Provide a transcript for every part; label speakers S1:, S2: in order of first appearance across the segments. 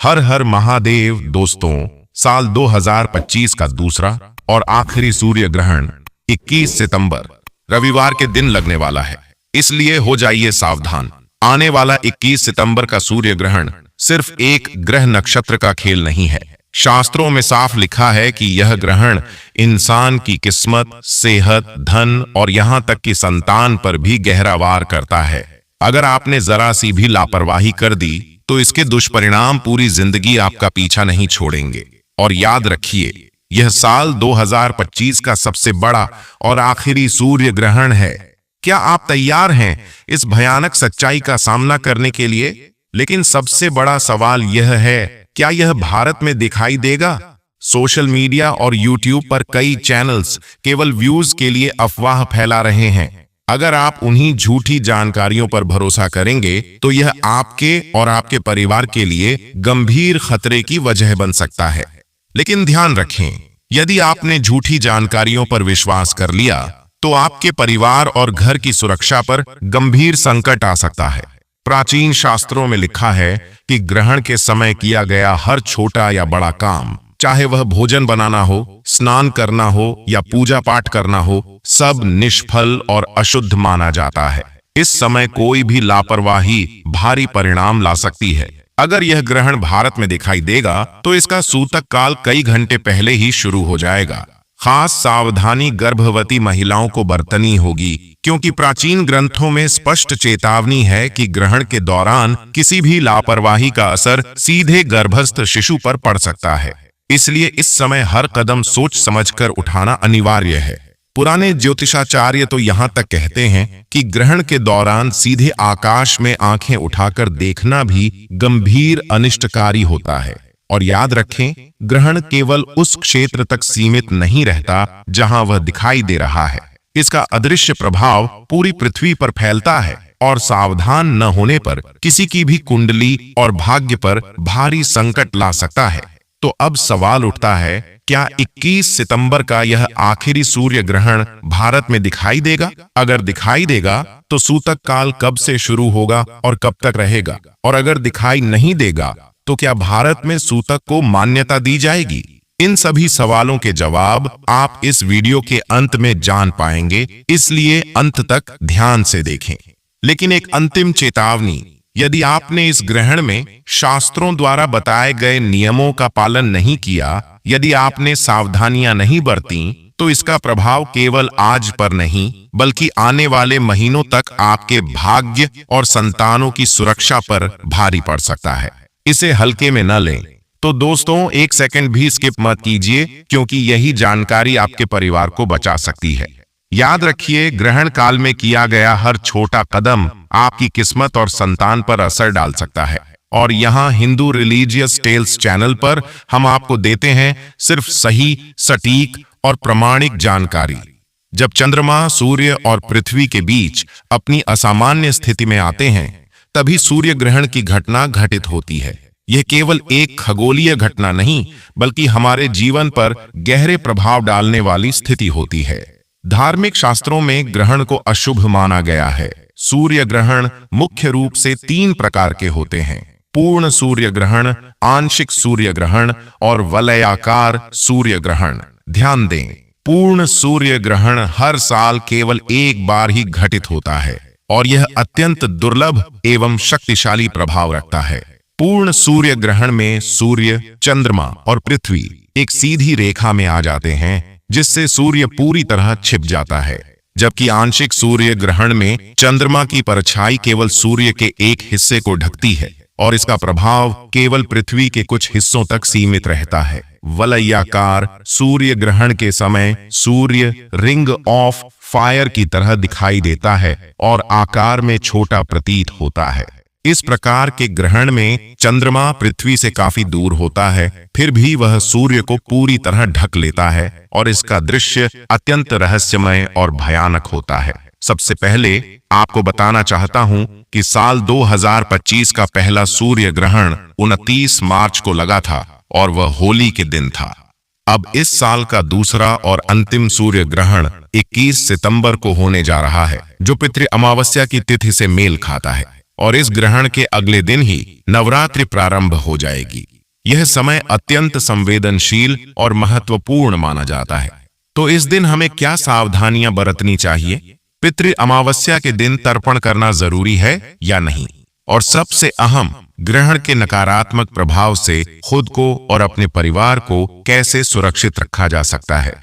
S1: हर हर महादेव दोस्तों, साल 2025 का दूसरा और आखिरी सूर्य ग्रहण 21 सितंबर रविवार के दिन लगने वाला है, इसलिए हो जाइए सावधान। आने वाला 21 सितंबर का सूर्य ग्रहण सिर्फ एक ग्रह नक्षत्र का खेल नहीं है। शास्त्रों में साफ लिखा है कि यह ग्रहण इंसान की किस्मत, सेहत, धन और यहां तक कि संतान पर भी गहरा वार करता है। अगर आपने जरा सी भी लापरवाही कर दी तो इसके दुष्परिणाम पूरी जिंदगी आपका पीछा नहीं छोड़ेंगे। और याद रखिए, यह साल 2025 का सबसे बड़ा और आखिरी सूर्य ग्रहण है। क्या आप तैयार हैं इस भयानक सच्चाई का सामना करने के लिए? लेकिन सबसे बड़ा सवाल यह है, क्या यह भारत में दिखाई देगा? सोशल मीडिया और यूट्यूब पर कई चैनल्स केवल व्यूज के लिए अफवाह फैला रहे हैं। अगर आप उन्हीं झूठी जानकारियों पर भरोसा करेंगे तो यह आपके और आपके परिवार के लिए गंभीर खतरे की वजह बन सकता है। लेकिन ध्यान रखें, यदि आपने झूठी जानकारियों पर विश्वास कर लिया तो आपके परिवार और घर की सुरक्षा पर गंभीर संकट आ सकता है। प्राचीन शास्त्रों में लिखा है कि ग्रहण के समय किया गया हर छोटा या बड़ा काम, चाहे वह भोजन बनाना हो, स्नान करना हो या पूजा पाठ करना हो, सब निष्फल और अशुद्ध माना जाता है। इस समय कोई भी लापरवाही भारी परिणाम ला सकती है। अगर यह ग्रहण भारत में दिखाई देगा तो इसका सूतक काल कई घंटे पहले ही शुरू हो जाएगा। खास सावधानी गर्भवती महिलाओं को बरतनी होगी, क्योंकि प्राचीन ग्रंथों में स्पष्ट चेतावनी है कि ग्रहण के दौरान किसी भी लापरवाही का असर सीधे गर्भस्थ शिशु पर पड़ सकता है। इसलिए इस समय हर कदम सोच समझकर उठाना अनिवार्य है। पुराने ज्योतिषाचार्य तो यहाँ तक कहते हैं कि ग्रहण के दौरान सीधे आकाश में आंखें उठाकर देखना भी गंभीर अनिष्टकारी होता है। और याद रखें, ग्रहण केवल उस क्षेत्र तक सीमित नहीं रहता जहां वह दिखाई दे रहा है। इसका अदृश्य प्रभाव पूरी पृथ्वी पर फैलता है और सावधान न होने पर किसी की भी कुंडली और भाग्य पर भारी संकट ला सकता है। तो अब सवाल उठता है, क्या 21 सितंबर का यह आखिरी सूर्य ग्रहण भारत में दिखाई देगा? अगर दिखाई देगा तो सूतक काल कब से शुरू होगा और कब तक रहेगा? और अगर दिखाई नहीं देगा तो क्या भारत में सूतक को मान्यता दी जाएगी? इन सभी सवालों के जवाब आप इस वीडियो के अंत में जान पाएंगे, इसलिए अंत तक ध्यान से देखें। लेकिन एक अंतिम चेतावनी, यदि आपने इस ग्रहण में शास्त्रों द्वारा बताए गए नियमों का पालन नहीं किया, यदि आपने सावधानियां नहीं बरती, तो इसका प्रभाव केवल आज पर नहीं बल्कि आने वाले महीनों तक आपके भाग्य और संतानों की सुरक्षा पर भारी पड़ सकता है। इसे हल्के में न लें। तो दोस्तों, एक सेकंड भी स्किप मत कीजिए, क्योंकि यही जानकारी आपके परिवार को बचा सकती है। याद रखिए, ग्रहण काल में किया गया हर छोटा कदम आपकी किस्मत और संतान पर असर डाल सकता है। और यहाँ हिंदू रिलीजियस टेल्स चैनल पर हम आपको देते हैं सिर्फ सही, सटीक और प्रमाणिक जानकारी। जब चंद्रमा, सूर्य और पृथ्वी के बीच अपनी असामान्य स्थिति में आते हैं, तभी सूर्य ग्रहण की घटना घटित होती है। यह केवल एक खगोलीय घटना नहीं बल्कि हमारे जीवन पर गहरे प्रभाव डालने वाली स्थिति होती है। धार्मिक शास्त्रों में ग्रहण को अशुभ माना गया है। सूर्य ग्रहण मुख्य रूप से 3 प्रकार के होते हैं: पूर्ण सूर्य ग्रहण, आंशिक सूर्य ग्रहण और वलयाकार सूर्य ग्रहण। ध्यान दें, पूर्ण सूर्य ग्रहण हर साल केवल एक बार ही घटित होता है और यह अत्यंत दुर्लभ एवं शक्तिशाली प्रभाव रखता है। पूर्ण सूर्य ग्रहण में सूर्य, चंद्रमा और पृथ्वी एक सीधी रेखा में आ जाते हैं, जिससे सूर्य पूरी तरह छिप जाता है। जबकि आंशिक सूर्य ग्रहण में चंद्रमा की परछाई केवल सूर्य के एक हिस्से को ढकती है और इसका प्रभाव केवल पृथ्वी के कुछ हिस्सों तक सीमित रहता है। वलयाकार सूर्य ग्रहण के समय सूर्य रिंग ऑफ फायर की तरह दिखाई देता है और आकार में छोटा प्रतीत होता है। इस प्रकार के ग्रहण में चंद्रमा पृथ्वी से काफी दूर होता है, फिर भी वह सूर्य को पूरी तरह ढक लेता है और इसका दृश्य अत्यंत रहस्यमय और भयानक होता है। सबसे पहले आपको बताना चाहता हूं कि साल 2025 का पहला सूर्य ग्रहण 29 मार्च को लगा था और वह होली के दिन था। अब इस साल का दूसरा और अंतिम सूर्य ग्रहण 21 सितंबर को होने जा रहा है, जो पितृ अमावस्या की तिथि से मेल खाता है। और इस ग्रहण के अगले दिन ही नवरात्रि प्रारंभ हो जाएगी। यह समय अत्यंत संवेदनशील और महत्वपूर्ण माना जाता है। तो इस दिन हमें क्या सावधानियां बरतनी चाहिए? पितृ अमावस्या के दिन तर्पण करना जरूरी है या नहीं? और सबसे अहम, ग्रहण के नकारात्मक प्रभाव से खुद को और अपने परिवार को कैसे सुरक्षित रखा जा सकता है?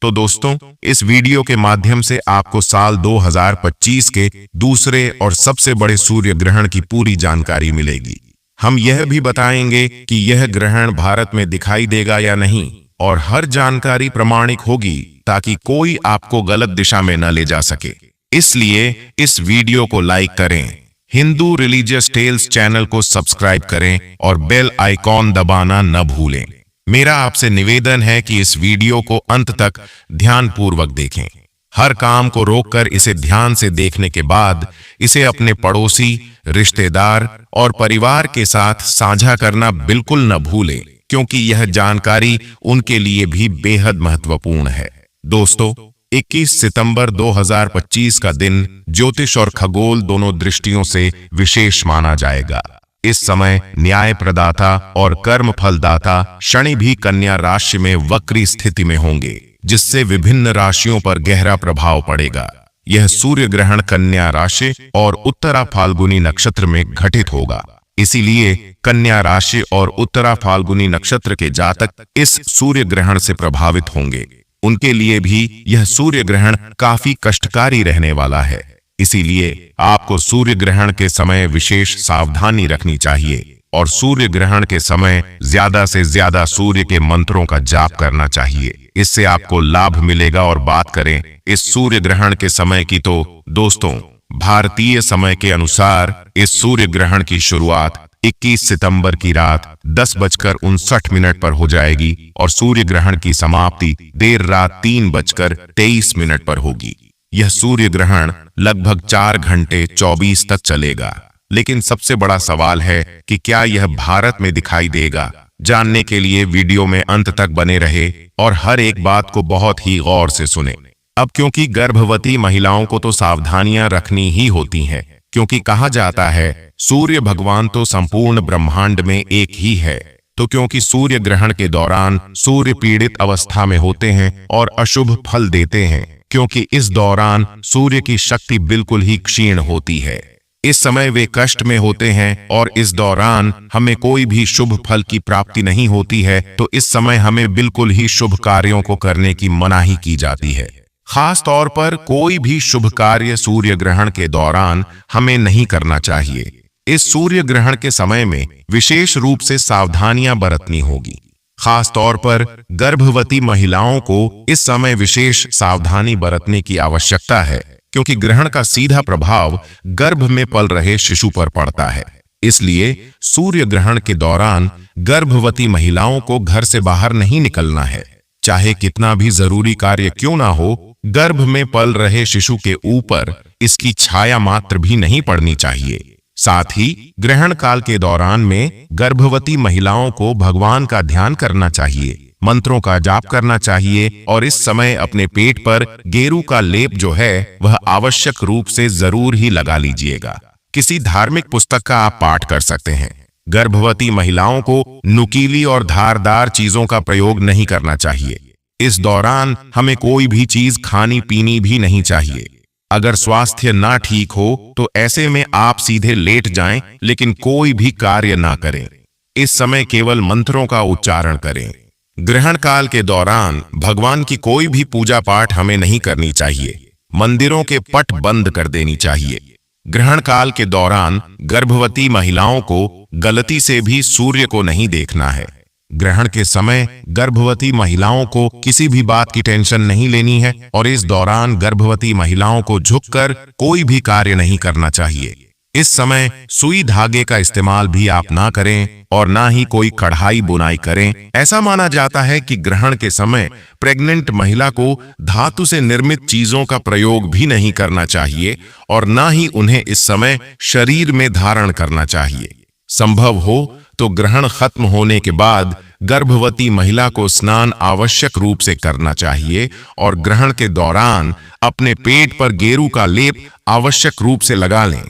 S1: तो दोस्तों, इस वीडियो के माध्यम से आपको साल 2025 के दूसरे और सबसे बड़े सूर्य ग्रहण की पूरी जानकारी मिलेगी। हम यह भी बताएंगे कि यह ग्रहण भारत में दिखाई देगा या नहीं, और हर जानकारी प्रामाणिक होगी ताकि कोई आपको गलत दिशा में न ले जा सके। इसलिए इस वीडियो को लाइक करें, हिंदू रिलीजियस टेल्स चैनल को सब्सक्राइब करें और बेल आइकॉन दबाना न भूलें। मेरा आपसे निवेदन है कि इस वीडियो को अंत तक ध्यानपूर्वक देखें। हर काम को रोककर इसे ध्यान से देखने के बाद इसे अपने पड़ोसी, रिश्तेदार और परिवार के साथ साझा करना बिल्कुल न भूलें, क्योंकि यह जानकारी उनके लिए भी बेहद महत्वपूर्ण है। दोस्तों, 21 सितंबर 2025 का दिन ज्योतिष और खगोल दोनों दृष्टियों से विशेष माना जाएगा। इस समय न्याय प्रदाता और कर्म फलदाता शनि भी कन्या राशि में वक्री स्थिति में होंगे, जिससे विभिन्न राशियों पर गहरा प्रभाव पड़ेगा। यह सूर्य ग्रहण कन्या राशि और उत्तरा फाल्गुनी नक्षत्र में घटित होगा। इसीलिए कन्या राशि और उत्तरा फाल्गुनी नक्षत्र के जातक इस सूर्य ग्रहण से प्रभावित होंगे। उनके लिए भी यह सूर्य ग्रहण काफी कष्टकारी रहने वाला है। इसीलिए आपको सूर्य ग्रहण के समय विशेष सावधानी रखनी चाहिए और सूर्य ग्रहण के समय ज्यादा से ज्यादा सूर्य के मंत्रों का जाप करना चाहिए। इससे आपको लाभ मिलेगा। और बात करें इस सूर्य ग्रहण के समय की, तो दोस्तों, भारतीय समय के अनुसार इस सूर्य ग्रहण की शुरुआत 21 सितंबर की रात 10:59 पर हो जाएगी और सूर्य ग्रहण की समाप्ति देर रात 3:23 पर होगी। यह सूर्य ग्रहण लगभग 4 घंटे 24 तक चलेगा। लेकिन सबसे बड़ा सवाल है कि क्या यह भारत में दिखाई देगा? जानने के लिए वीडियो में अंत तक बने रहे और हर एक बात को बहुत ही गौर से सुने। अब क्योंकि गर्भवती महिलाओं को तो सावधानियां रखनी ही होती हैं, क्योंकि कहा जाता है सूर्य भगवान तो संपूर्ण ब्रह्मांड में एक ही है। तो क्योंकि सूर्य ग्रहण के दौरान सूर्य पीड़ित अवस्था में होते हैं और अशुभ फल देते हैं, क्योंकि इस दौरान सूर्य की शक्ति बिल्कुल ही क्षीण होती है। इस समय वे कष्ट में होते हैं और इस दौरान हमें कोई भी शुभ फल की प्राप्ति नहीं होती है। तो इस समय हमें बिल्कुल ही शुभ कार्यों को करने की मनाही की जाती है। खास तौर पर कोई भी शुभ कार्य सूर्य ग्रहण के दौरान हमें नहीं करना चाहिए। इस सूर्य ग्रहण के समय में विशेष रूप से सावधानियां बरतनी होगी। खास तौर पर गर्भवती महिलाओं को इस समय विशेष सावधानी बरतने की आवश्यकता है, क्योंकि ग्रहण का सीधा प्रभाव गर्भ में पल रहे शिशु पर पड़ता है। इसलिए सूर्य ग्रहण के दौरान गर्भवती महिलाओं को घर से बाहर नहीं निकलना है। चाहे कितना भी जरूरी कार्य क्यों ना हो, गर्भ में पल रहे शिशु के ऊपर इसकी छाया मात्र भी नहीं पड़नी चाहिए। साथ ही ग्रहण काल के दौरान में गर्भवती महिलाओं को भगवान का ध्यान करना चाहिए, मंत्रों का जाप करना चाहिए और इस समय अपने पेट पर गेरू का लेप जो है वह आवश्यक रूप से जरूर ही लगा लीजिएगा। किसी धार्मिक पुस्तक का आप पाठ कर सकते हैं। गर्भवती महिलाओं को नुकीली और धारदार चीजों का प्रयोग नहीं करना चाहिए। इस दौरान हमें कोई भी चीज खानी पीनी भी नहीं चाहिए। अगर स्वास्थ्य ना ठीक हो तो ऐसे में आप सीधे लेट जाएं, लेकिन कोई भी कार्य ना करें। इस समय केवल मंत्रों का उच्चारण करें। ग्रहण काल के दौरान भगवान की कोई भी पूजा पाठ हमें नहीं करनी चाहिए। मंदिरों के पट बंद कर देनी चाहिए। ग्रहण काल के दौरान गर्भवती महिलाओं को गलती से भी सूर्य को नहीं देखना है। ग्रहण के समय गर्भवती महिलाओं को किसी भी बात की टेंशन नहीं लेनी है और इस दौरान गर्भवती महिलाओं को झुककर कोई भी कार्य नहीं करना चाहिए। इस समय सुई धागे का इस्तेमाल भी आप ना करें और ना ही कोई कढ़ाई बुनाई करें। ऐसा माना जाता है कि ग्रहण के समय प्रेग्नेंट महिला को धातु से निर्मित चीजों का प्रयोग भी नहीं करना चाहिए और ना ही उन्हें इस समय शरीर में धारण करना चाहिए। संभव हो तो ग्रहण खत्म होने के बाद गर्भवती महिला को स्नान आवश्यक रूप से करना चाहिए और ग्रहण के दौरान अपने पेट पर गेरू का लेप आवश्यक रूप से लगा लें।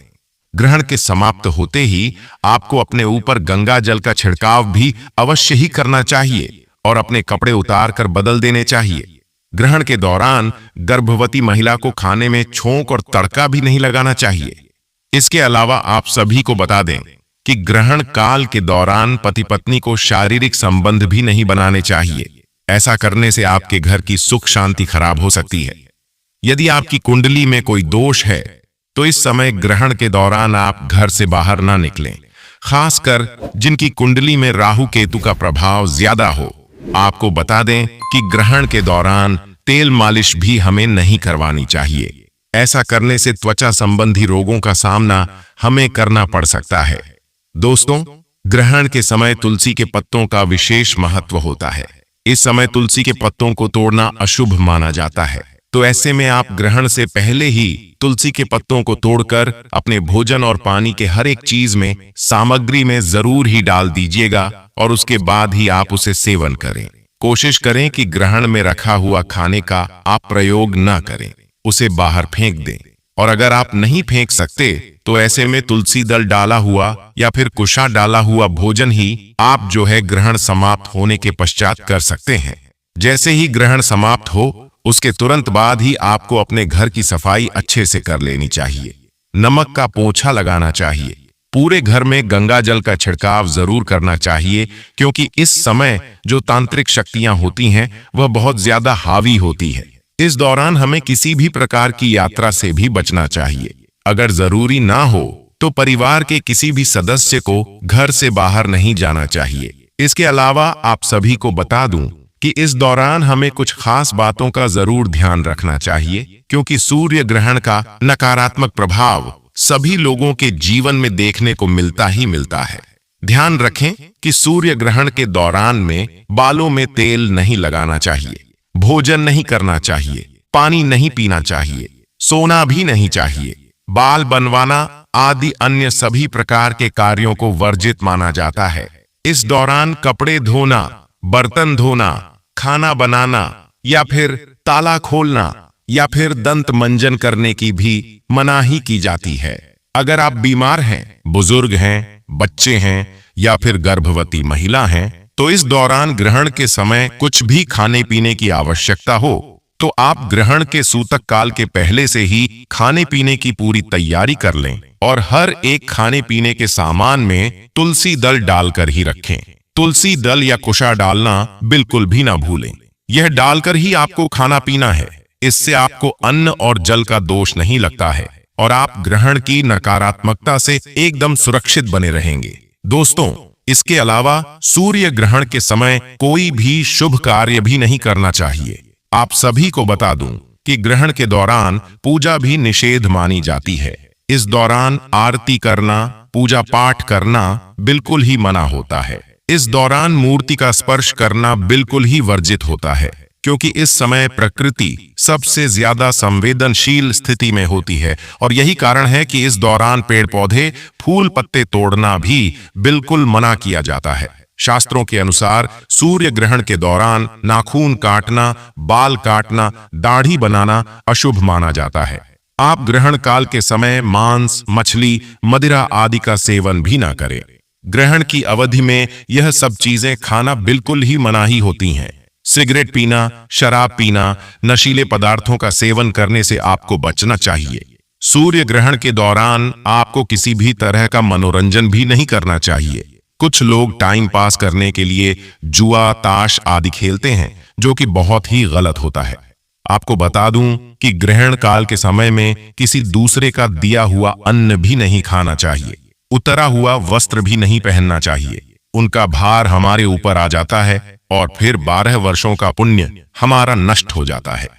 S1: ग्रहण के समाप्त होते ही आपको अपने ऊपर गंगा जल का छिड़काव भी अवश्य ही करना चाहिए और अपने कपड़े उतार कर बदल देने चाहिए। ग्रहण के दौरान गर्भवती महिला को खाने में छोंक और तड़का भी नहीं लगाना चाहिए। इसके अलावा आप सभी को बता दें कि ग्रहण काल के दौरान पति पत्नी को शारीरिक संबंध भी नहीं बनाने चाहिए। ऐसा करने से आपके घर की सुख शांति खराब हो सकती है। यदि आपकी कुंडली में कोई दोष है तो इस समय ग्रहण के दौरान आप घर से बाहर ना निकलें, खासकर जिनकी कुंडली में राहु केतु का प्रभाव ज्यादा हो। आपको बता दें कि ग्रहण के दौरान तेल मालिश भी हमें नहीं करवानी चाहिए। ऐसा करने से त्वचा संबंधी रोगों का सामना हमें करना पड़ सकता है। दोस्तों, ग्रहण के समय तुलसी के पत्तों का विशेष महत्व होता है। इस समय तुलसी के पत्तों को तोड़ना अशुभ माना जाता है, तो ऐसे में आप ग्रहण से पहले ही तुलसी के पत्तों को तोड़कर अपने भोजन और पानी के हर एक चीज में सामग्री में जरूर ही डाल दीजिएगा और उसके बाद ही आप उसे सेवन करें। कोशिश करें कि ग्रहण में रखा हुआ खाने का आप प्रयोग न करें, उसे बाहर फेंक दें। और अगर आप नहीं फेंक सकते तो ऐसे में तुलसी दल डाला हुआ या फिर कुशा डाला हुआ भोजन ही आप जो है ग्रहण समाप्त होने के पश्चात कर सकते हैं। जैसे ही ग्रहण समाप्त हो उसके तुरंत बाद ही आपको अपने घर की सफाई अच्छे से कर लेनी चाहिए। नमक का पोंछा लगाना चाहिए। पूरे घर में गंगा जल का छिड़काव जरूर करना चाहिए, क्योंकि इस समय जो तांत्रिक शक्तियां होती हैं वह बहुत ज्यादा हावी होती है। इस दौरान हमें किसी भी प्रकार की यात्रा से भी बचना चाहिए। अगर जरूरी ना हो तो परिवार के किसी भी सदस्य को घर से बाहर नहीं जाना चाहिए। इसके अलावा आप सभी को बता दूं कि इस दौरान हमें कुछ खास बातों का जरूर ध्यान रखना चाहिए, क्योंकि सूर्य ग्रहण का नकारात्मक प्रभाव सभी लोगों के जीवन में देखने को मिलता ही मिलता है। ध्यान रखें कि सूर्य ग्रहण के दौरान में बालों में तेल नहीं लगाना चाहिए, भोजन नहीं करना चाहिए, पानी नहीं पीना चाहिए, सोना भी नहीं चाहिए, बाल बनवाना आदि अन्य सभी प्रकार के कार्यों को वर्जित माना जाता है। इस दौरान कपड़े धोना, बर्तन धोना, खाना बनाना या फिर ताला खोलना या फिर दंत मंजन करने की भी मनाही की जाती है। अगर आप बीमार हैं, बुजुर्ग हैं, बच्चे हैं या फिर गर्भवती महिला हैं तो इस दौरान ग्रहण के समय कुछ भी खाने पीने की आवश्यकता हो तो आप ग्रहण के सूतक काल के पहले से ही खाने पीने की पूरी तैयारी कर लें और हर एक खाने पीने के सामान में तुलसी दल डालकर ही रखें। तुलसी दल या कुशा डालना बिल्कुल भी ना भूलें। यह डालकर ही आपको खाना पीना है। इससे आपको अन्न और जल का दोष नहीं लगता है और आप ग्रहण की नकारात्मकता से एकदम सुरक्षित बने रहेंगे। दोस्तों, इसके अलावा सूर्य ग्रहण के समय कोई भी शुभ कार्य भी नहीं करना चाहिए। आप सभी को बता दूं कि ग्रहण के दौरान पूजा भी निषेध मानी जाती है। इस दौरान आरती करना, पूजा पाठ करना बिल्कुल ही मना होता है। इस दौरान मूर्ति का स्पर्श करना बिल्कुल ही वर्जित होता है, क्योंकि इस समय प्रकृति सबसे ज्यादा संवेदनशील स्थिति में होती है और यही कारण है कि इस दौरान पेड़ पौधे, फूल पत्ते तोड़ना भी बिल्कुल मना किया जाता है। शास्त्रों के अनुसार सूर्य ग्रहण के दौरान नाखून काटना, बाल काटना, दाढ़ी बनाना अशुभ माना जाता है। आप ग्रहण काल के समय मांस, मछली, मदिरा आदि का सेवन भी ना करें। ग्रहण की अवधि में यह सब चीजें खाना बिल्कुल ही मनाही होती हैं। सिगरेट पीना, शराब पीना, नशीले पदार्थों का सेवन करने से आपको बचना चाहिए। सूर्य ग्रहण के दौरान आपको किसी भी तरह का मनोरंजन भी नहीं करना चाहिए। कुछ लोग टाइम पास करने के लिए जुआ, ताश आदि खेलते हैं, जो कि बहुत ही गलत होता है। आपको बता दूं कि ग्रहण काल के समय में किसी दूसरे का दिया हुआ अन्न भी नहीं खाना चाहिए। उतरा हुआ वस्त्र भी नहीं पहनना चाहिए। उनका भार हमारे ऊपर आ जाता है और फिर 12 वर्षों का पुण्य हमारा नष्ट हो जाता है।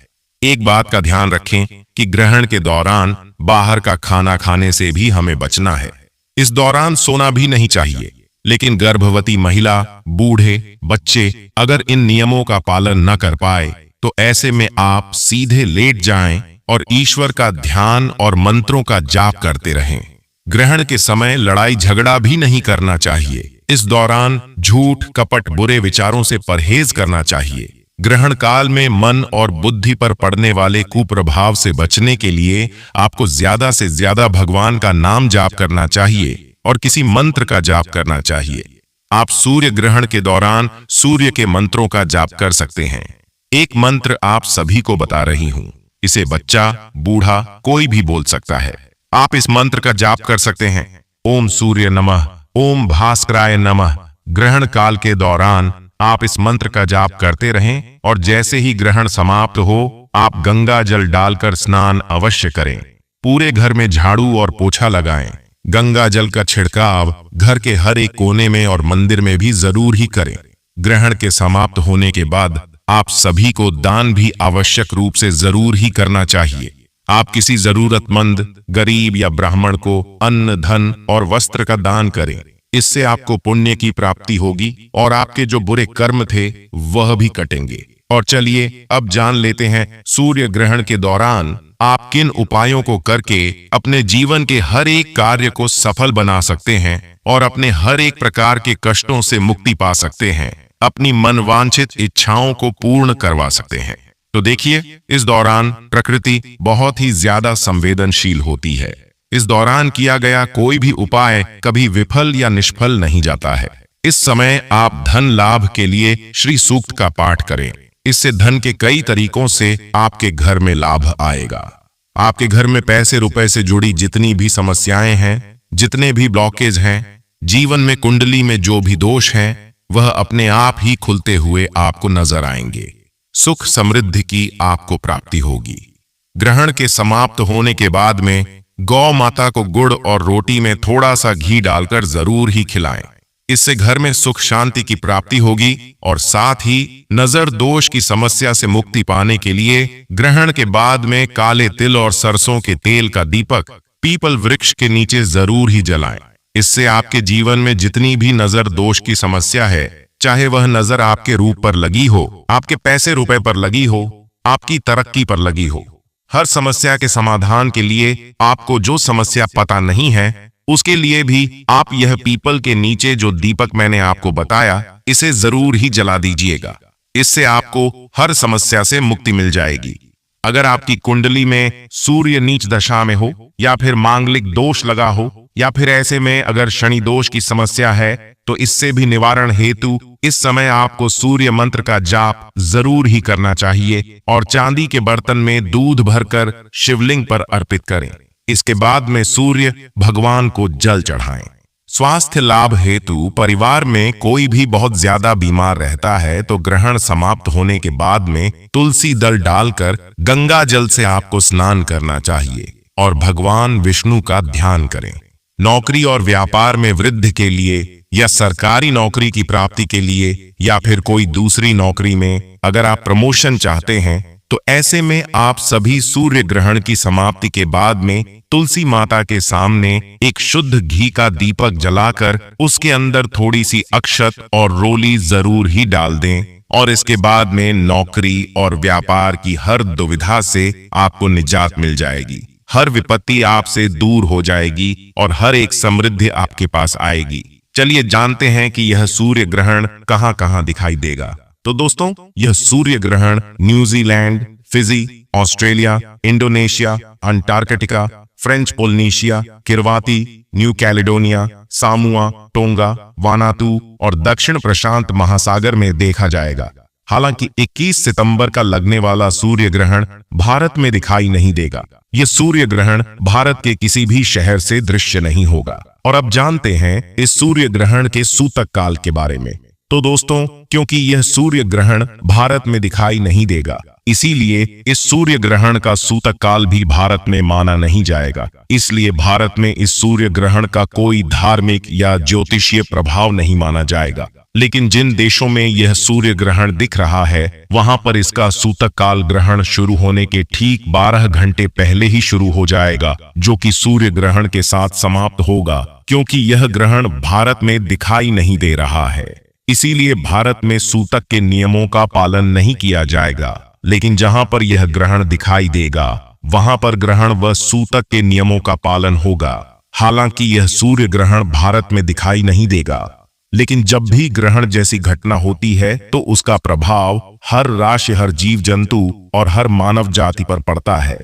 S1: एक बात का ध्यान रखें कि ग्रहण के दौरान बाहर का खाना खाने से भी हमें बचना है। इस दौरान सोना भी नहीं चाहिए, लेकिन गर्भवती महिला, बूढ़े, बच्चे अगर इन नियमों का पालन न कर पाए तो ऐसे में आप सीधे लेट जाएं और ईश्वर का ध्यान और मंत्रों का जाप करते रहें। ग्रहण के समय लड़ाई झगड़ा भी नहीं करना चाहिए। इस दौरान झूठ, कपट, बुरे विचारों से परहेज करना चाहिए। ग्रहण काल में मन और बुद्धि पर पड़ने वाले कुप्रभाव से बचने के लिए आपको ज्यादा से ज्यादा भगवान का नाम जाप करना चाहिए और किसी मंत्र का जाप करना चाहिए। आप सूर्य ग्रहण के दौरान सूर्य के मंत्रों का जाप कर सकते हैं। एक मंत्र आप सभी को बता रही हूं, इसे बच्चा, बूढ़ा कोई भी बोल सकता है। आप इस मंत्र का जाप कर सकते हैं। ओम सूर्य नमः, ओम भास्कराय नमः। ग्रहण काल के दौरान आप इस मंत्र का जाप करते रहें और जैसे ही ग्रहण समाप्त हो आप गंगा जल डालकर स्नान अवश्य करें। पूरे घर में झाड़ू और पोछा लगाएं। गंगा जल का छिड़काव घर के हर एक कोने में और मंदिर में भी जरूर ही करें। ग्रहण के समाप्त होने के बाद आप सभी को दान भी आवश्यक रूप से जरूर ही करना चाहिए। आप किसी जरूरतमंद, गरीब या ब्राह्मण को अन्न, धन और वस्त्र का दान करें। इससे आपको पुण्य की प्राप्ति होगी और आपके जो बुरे कर्म थे वह भी कटेंगे। और चलिए अब जान लेते हैं सूर्य ग्रहण के दौरान आप किन उपायों को करके अपने जीवन के हर एक कार्य को सफल बना सकते हैं और अपने हर एक प्रकार के कष्टों से मुक्ति पा सकते हैं, अपनी मनवांछित इच्छाओं को पूर्ण करवा सकते हैं। तो देखिए, इस दौरान प्रकृति बहुत ही ज्यादा संवेदनशील होती है। इस दौरान किया गया कोई भी उपाय कभी विफल या निष्फल नहीं जाता है। इस समय आप धन लाभ के लिए श्री सूक्त का पाठ करें। इससे धन के कई तरीकों से आपके घर में लाभ आएगा। आपके घर में पैसे रुपए से जुड़ी जितनी भी समस्याएं हैं, जितने भी ब्लॉकेज हैं, जीवन में कुंडली में जो भी दोष हैं, वह अपने आप ही खुलते हुए आपको नजर आएंगे। सुख समृद्धि की आपको प्राप्ति होगी। ग्रहण के समाप्त होने के बाद में गौ माता को गुड़ और रोटी में थोड़ा सा घी डालकर जरूर ही खिलाएं। इससे घर में सुख शांति की प्राप्ति होगी और साथ ही नजर दोष की समस्या से मुक्ति पाने के लिए ग्रहण के बाद में काले तिल और सरसों के तेल का दीपक पीपल वृक्ष के नीचे जरूर ही जलाएं। इससे आपके जीवन में जितनी भी नजर दोष की समस्या है, चाहे वह नजर आपके रूप पर लगी हो, आपके पैसे रुपए पर लगी हो, आपकी तरक्की पर लगी हो, हर समस्या के समाधान के लिए आपको जो समस्या पता नहीं है उसके लिए भी आप यह पीपल के नीचे जो दीपक मैंने आपको बताया, इसे जरूर ही जला दीजिएगा। इससे आपको हर समस्या से मुक्ति मिल जाएगी। अगर आपकी कुंडली में सूर्य नीच दशा में हो या फिर मांगलिक दोष लगा हो या फिर ऐसे में अगर शनि दोष की समस्या है, तो इससे भी निवारण हेतु इस समय आपको सूर्य मंत्र का जाप जरूर ही करना चाहिए और चांदी के बर्तन में दूध भरकर शिवलिंग पर अर्पित करें। इसके बाद में सूर्य भगवान को जल चढ़ाएं। स्वास्थ्य लाभ हेतु परिवार में कोई भी बहुत ज्यादा बीमार रहता है तो ग्रहण समाप्त होने के बाद में तुलसी दल डालकर गंगा जल से आपको स्नान करना चाहिए और भगवान विष्णु का ध्यान करें। नौकरी और व्यापार में वृद्धि के लिए या सरकारी नौकरी की प्राप्ति के लिए या फिर कोई दूसरी नौकरी में अगर आप प्रमोशन चाहते हैं, तो ऐसे में आप सभी सूर्य ग्रहण की समाप्ति के बाद में तुलसी माता के सामने एक शुद्ध घी का दीपक जलाकर उसके अंदर थोड़ी सी अक्षत और रोली जरूर ही डाल दें और इसके बाद में नौकरी और व्यापार की हर दुविधा से आपको निजात मिल जाएगी। हर विपत्ति आपसे दूर हो जाएगी और हर एक समृद्धि आपके पास आएगी। चलिए जानते हैं कि यह सूर्य ग्रहण कहां कहां दिखाई देगा। तो दोस्तों, यह सूर्य ग्रहण New Zealand, Fiji, Australia, Indonesia, Antarctica, French Polynesia, Kiribati, New Caledonia, Samoa, Tonga, Vanuatu और दक्षिण प्रशांत महासागर में देखा जाएगा। हालांकि 21 सितंबर का लगने वाला सूर्य ग्रहण भारत में दिखाई नहीं देगा। यह सूर्य ग्रहण भारत के किसी भी शहर से दृश्य नहीं होगा। और अब जानते हैं इस सूर्य ग्रहण के सूतक काल के बारे में। तो दोस्तों, क्योंकि यह सूर्य ग्रहण भारत में दिखाई नहीं देगा, इसीलिए इस सूर्य ग्रहण का सूतक काल भी भारत में माना नहीं जाएगा। इसलिए भारत में इस सूर्य ग्रहण का कोई धार्मिक या ज्योतिषीय प्रभाव नहीं माना जाएगा। लेकिन जिन देशों में यह सूर्य ग्रहण दिख रहा है, वहां पर इसका सूतक काल ग्रहण शुरू होने के ठीक 12 घंटे पहले ही शुरू हो जाएगा, जो कि सूर्य ग्रहण के साथ समाप्त होगा। क्योंकि यह ग्रहण भारत में दिखाई नहीं दे रहा है, इसीलिए भारत में सूतक के नियमों का पालन नहीं किया जाएगा। लेकिन जहां पर यह ग्रहण दिखाई देगा, वहां पर ग्रहण व सूतक के नियमों का पालन होगा। हालांकि यह सूर्य ग्रहण भारत में दिखाई नहीं देगा, लेकिन जब भी ग्रहण जैसी घटना होती है तो उसका प्रभाव हर राशि, हर जीव जंतु और हर मानव जाति पर पड़ता है।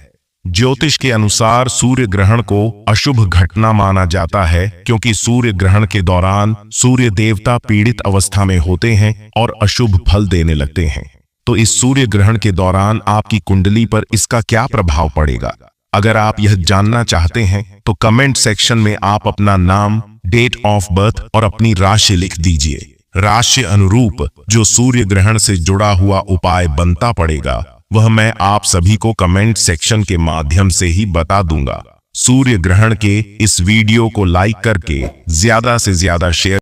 S1: ज्योतिष के अनुसार सूर्य ग्रहण को अशुभ घटना माना जाता है, क्योंकि सूर्य ग्रहण के दौरान सूर्य देवता पीड़ित अवस्था में होते हैं और अशुभ फल देने लगते हैं। तो इस सूर्य ग्रहण के दौरान आपकी कुंडली पर इसका क्या प्रभाव पड़ेगा? अगर आप यह जानना चाहते हैं तो कमेंट सेक्शन में आप अपना नाम, डेट ऑफ बर्थ और अपनी राशि लिख दीजिए। राशि अनुरूप जो सूर्य ग्रहण से जुड़ा हुआ उपाय बनता पड़ेगा वह मैं आप सभी को कमेंट सेक्शन के माध्यम से ही बता दूंगा। सूर्य ग्रहण के इस वीडियो को लाइक करके ज्यादा से ज्यादा शेयर